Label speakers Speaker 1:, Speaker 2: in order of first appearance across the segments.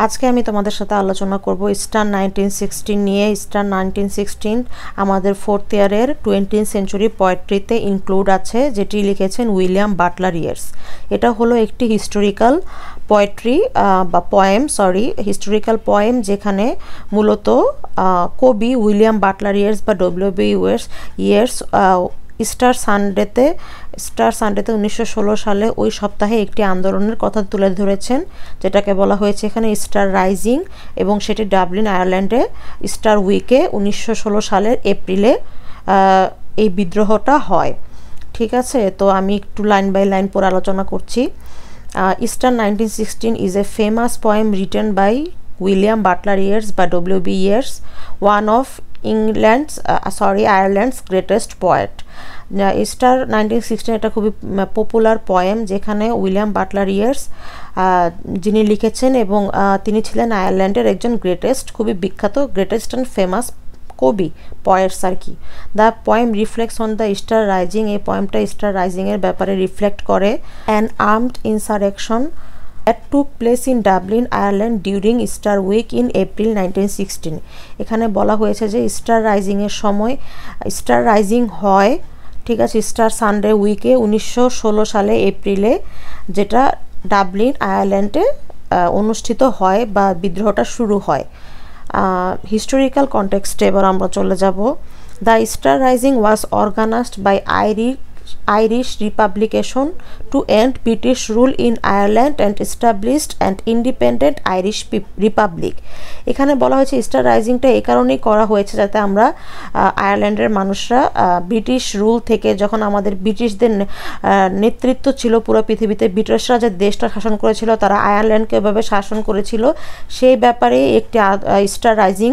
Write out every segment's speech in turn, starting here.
Speaker 1: আজকে আমি তোমাদের সাথে আলোচনা করব ইস্টার্ন 1916 নিয়ে। ইস্টার্ন 1916 আমাদের 4th ইয়ারের 20th সেঞ্চুরি পোয়েট্রিতে ইনক্লুড আছে, যেটি লিখেছেন উইলিয়াম বাটলার ইয়েটস। এটা হলো একটি হিস্টোরিক্যাল পোয়েট্রি বা হিস্টোরিক্যাল পোয়েম, যেখানে মূলত কবি উইলিয়াম বাটলার ইয়েটস বা ডব্লিউ.বি. ইয়েটস ইস্টার সানডেতে 1916 সালে ওই সপ্তাহে একটি আন্দোলনের কথা তুলে ধরেছেন, যেটাকে বলা হয়েছে এখানে ইস্টার রাইজিং, এবং সেটি ডাবলিন আয়ারল্যান্ডে ইস্টার উইকে 1916 সালের এপ্রিলে এই বিদ্রোহটা হয়। ঠিক আছে, তো আমি একটু লাইন বাই লাইন পরে আলোচনা করছি। Easter 1916 is a famous poem written by William Butler Yeats বা W.B. Yeats, one of Ireland's greatest poet. Easter 1916 এটা খুবই পপুলার পোয়েম, যেখানে উইলিয়াম বাটলার ইয়েটস যিনি লিখেছেন, এবং তিনি ছিলেন আয়ারল্যান্ডের একজন খুবই বিখ্যাত গ্রেটেস্ট অ্যান্ড ফেমাস কবি, পয়েটস আর কি। The poem reflects on the Easter rising. এই পোয়েমটা ইস্টার রাইজিংয়ের ব্যাপারে রিফ্লেক্ট করে। An armed insurrection that took place in Dublin, Ireland during Easter week in April 1916। এখানে বলা হয়েছে যে ইস্টার রাইজিংয়ের সময় ইস্টার রাইজিং হয়, ঠিক আছে, ইস্টার সানডে উইকে 1916 সালে এপ্রিলে, যেটা ডাবলিন আয়ারল্যান্ডে অনুষ্ঠিত হয় বা বিদ্রোহটা শুরু হয়। হিস্টোরিক্যাল কনটেক্সটে এবার আমরা চলে যাব। The Easter Rising was organised by Irish Republication to end British rule in Ireland and established an independent Irish Republic। এখানে বলা হয়েছে ইস্টার রাইজিংটা এই কারণেই করা হয়েছে যাতে আমরা আয়ারল্যান্ডের মানুষরা ব্রিটিশ রুল থেকে, যখন আমাদের ব্রিটিশদের নেতৃত্ব ছিল পুরো পৃথিবীতে, ব্রিটিশরা যে দেশটা শাসন করেছিল, তারা আয়ারল্যান্ডকে এভাবে শাসন করেছিল, সেই ব্যাপারে একটি ইস্টার রাইজিং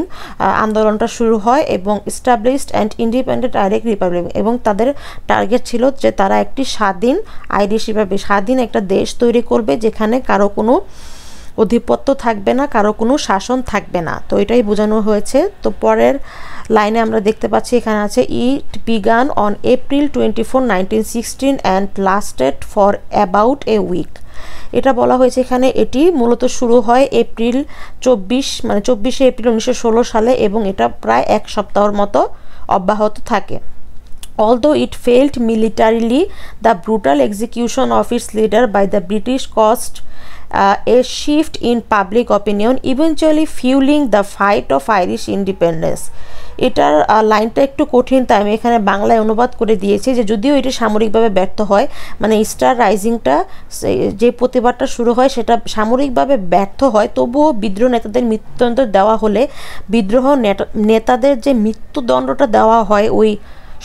Speaker 1: আন্দোলনটা শুরু হয়, এবং established and independent Irish Republic, এবং তাদের টার্গেট ছিল যে তারা একটি স্বাধীন একটা দেশ তৈরি করবে, যেখানে কারো কোনো আধিপত্য থাকবে না, কারো কোনো শাসন থাকবে না। তো এটাই বোঝানো হয়েছে। তো পরের লাইনে আমরা দেখতে পাচ্ছি, এখানে আছে it began on April 24, 1916 and lasted for about a week. এটা বলা হয়েছে এখানে এটি মূলত শুরু হয় এপ্রিল 24 এপ্রিল 1916 সালে, এবং এটা প্রায় এক সপ্তাহের মতো অব্যাহত থাকে। Although it failed militarily, the brutal execution of its leader by the British caused a shift in public opinion, eventually fueling the fight of Irish independence। এটার লাইনটা একটু কঠিন, তাই আমি এখানে বাংলায় অনুবাদ করে দিয়েছি যে যদিও এটি সামরিকভাবে ব্যর্থ হয়, মানে ইস্টার রাইজিংটা যে প্রতিবাদটা শুরু হয় সেটা সামরিকভাবে ব্যর্থ হয়, তবুও বিদ্রোহ নেতাদের মৃত্যুদণ্ড দেওয়া হলে বিদ্রোহ নেতাদের যে মৃত্যুদণ্ডটা দেওয়া হয় ওই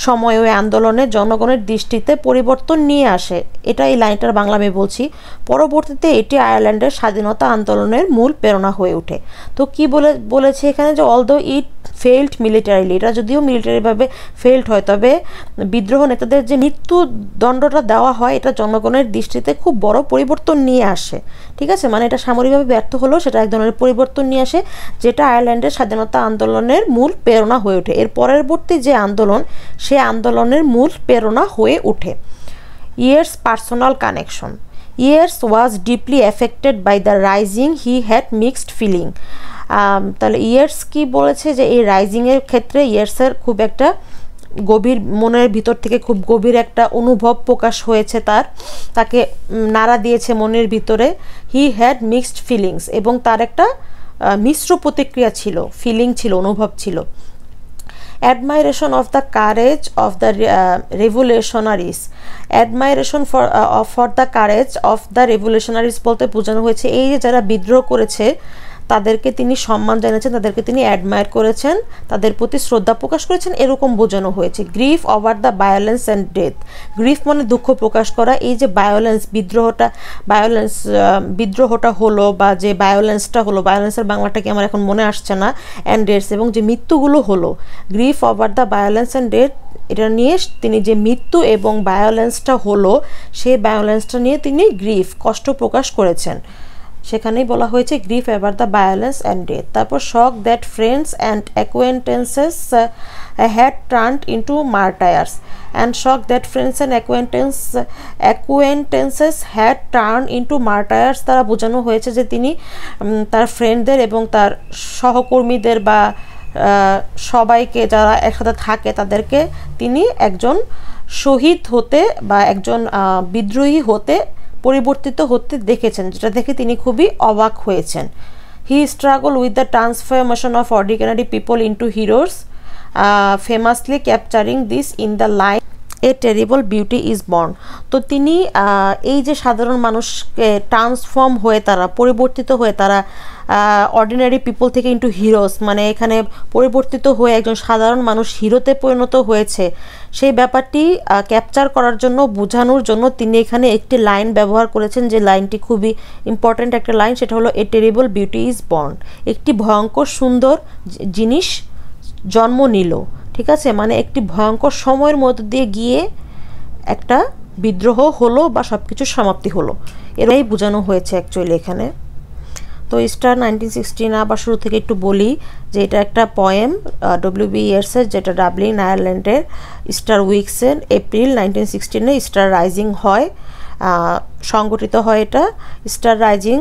Speaker 1: সময় ওই আন্দোলনে জনগণের দৃষ্টিতে পরিবর্তন নিয়ে আসে। এটা এই লাইনটার বাংলা আমি বলছি। পরবর্তীতে এটি আয়ারল্যান্ডের স্বাধীনতা আন্দোলনের মূল প্রেরণা হয়ে ওঠে। তো কি বলেছে এখানে যে অলদো ইট ফেইল্ড মিলিটারিলি, এটা যদিও মিলিটারিভাবে ফেইল্ড হয়, তবে বিদ্রোহ নেতাদের যে মৃত্যুদণ্ডটা দেওয়া হয় এটা জনগণের দৃষ্টিতে খুব বড় পরিবর্তন নিয়ে আসে। ঠিক আছে, মানে এটা সামরিকভাবে ব্যর্থ হলেও সেটা এক ধরনের পরিবর্তন নিয়ে আসে, যেটা আয়ারল্যান্ডের স্বাধীনতা আন্দোলনের মূল প্রেরণা হয়ে ওঠে। এর পরবর্তী যে আন্দোলন, সে আন্দোলনের মূল প্রেরণা হয়ে ওঠে। Yeats personal connection. Yeats was deeply affected by the rising, he had mixed feeling. তাহলে ইয়েটস কি বলেছে যে এই রাইজিংয়ের ক্ষেত্রে ইয়েটসের খুব একটা গভীর মনের ভিতর থেকে খুব গভীর একটা অনুভব প্রকাশ হয়েছে, তাকে নাড়া দিয়েছে মনের ভিতরে। হি হ্যাড মিক্সড ফিলিংস, এবং তার একটা মিশ্র প্রতিক্রিয়া ছিল, ফিলিং ছিল, অনুভব ছিল। Admiration of the courage of the revolutionaries। Admiration for the courage of the revolutionaries বলতে বোঝানো হয়েছে এই যে যারা বিদ্রোহ করেছে তাদেরকে তিনি সম্মান জানিয়েছেন, তাদেরকে তিনি অ্যাডমায়ার করেছেন, তাদের প্রতি শ্রদ্ধা প্রকাশ করেছেন, এরকম বোঝানো হয়েছে। Grief over the violence and death. Grief মানে দুঃখ প্রকাশ করা। এই যে বিদ্রোহটা হলো বা যে ভায়োলেন্সটা হলো, ভায়োলেন্সের বাংলাটা কি আমার এখন মনে আসছে না, অ্যান্ড ডেথস, এবং যে মৃত্যুগুলো হলো, grief over the violence and death, এটা নিয়ে তিনি যে মৃত্যু এবং ভায়োলেন্সটা হলো সেই ভায়োলেন্সটা নিয়ে তিনি কষ্ট প্রকাশ করেছেন। সেখানেই বলা হয়েছে grief about the violence and death. তারপর shock that friends and acquaintances had turned into martyrs and shock that friends and acquaintances had turn into martyrs দ্বারা বোঝানো হয়েছে যে তিনি তার ফ্রেন্ডদের এবং তার সহকর্মীদের বা সবাইকে যারা একসাথে থাকে তাদেরকে তিনি একজন শহীদ হতে বা একজন বিদ্রোহী হতে পরিবর্তিত হতে দেখেছেন, যেটা দেখে তিনি খুবই অবাক হয়েছেন। He struggle with the transformation of ordinary people into heroes, famously capturing this in the line a terrible beauty is born. তো তিনি এই যে সাধারণ মানুষকে ট্রান্সফর্ম হয়ে তারা পরিবর্তিত হয়ে তারা অর্ডিনারি পিপল থেকে ইন্টু হিরোস, মানে এখানে পরিবর্তিত হয়ে একজন সাধারণ মানুষ হিরোতে পরিণত হয়েছে, সেই ব্যাপারটি ক্যাপচার করার জন্য বোঝানোর জন্য তিনি এখানে একটি লাইন ব্যবহার করেছেন, যে লাইনটি খুবই ইম্পর্ট্যান্ট একটা লাইন, সেটা হলো এ টেরিবল বিউটি ইজ বর্ন। একটি ভয়ঙ্কর সুন্দর জিনিস জন্ম নিল, ঠিক আছে, মানে একটি ভয়ঙ্কর সময়ের মধ্য দিয়ে গিয়ে একটা বিদ্রোহ হলো বা সব কিছুর সমাপ্তি হলো, এটাই বোঝানো হয়েছে অ্যাকচুয়ালি এখানে। তো স্টার 1916 আবার শুরু থেকে একটু বলি যে এটা একটা পোয়েম ডব্লিউ.বি. ইয়েটসের, যেটা ডাবলিন আয়ারল্যান্ডের স্টার উইকসের এপ্রিল 1916 স্টার রাইজিং হয়, সংগঠিত হয়। এটা স্টার রাইজিং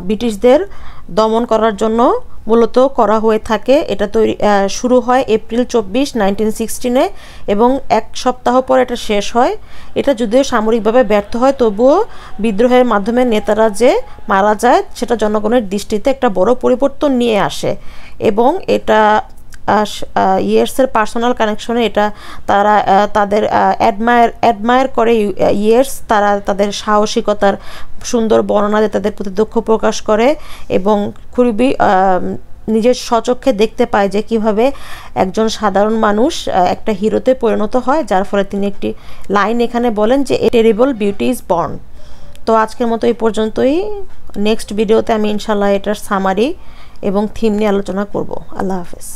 Speaker 1: ব্রিটিশদের দমন করার জন্য মূলত করা হয়ে থাকে। এটা শুরু হয় এপ্রিল 24, 1916 এবং এক সপ্তাহ পর এটা শেষ হয়। এটা যদিও সামরিকভাবে ব্যর্থ হয়, তবুও বিদ্রোহের মাধ্যমে নেতারা যে মারা যায় সেটা জনগণের দৃষ্টিতে একটা বড় পরিবর্তন নিয়ে আসে এবং এটা ইয়েটসের পার্সোনাল কানেকশনে এটা তারা তাদের অ্যাডমায়ার করে ইয়েটস, তারা তাদের সাহসিকতার সুন্দর বর্ণনা দিয়ে তাদের প্রতি দুঃখ প্রকাশ করে এবং খুবই নিজের স্বচক্ষে দেখতে পায় যে কিভাবে একজন সাধারণ মানুষ একটা হিরোতে পরিণত হয়, যার ফলে তিনি একটি লাইন এখানে বলেন যে এ টেরিবল বিউটি ইজ বর্ন। তো আজকের মতো এই পর্যন্তই। নেক্সট ভিডিওতে আমি ইনশাল্লাহ এটার সামারি এবং থিম নিয়ে আলোচনা করব। আল্লাহ হাফেজ।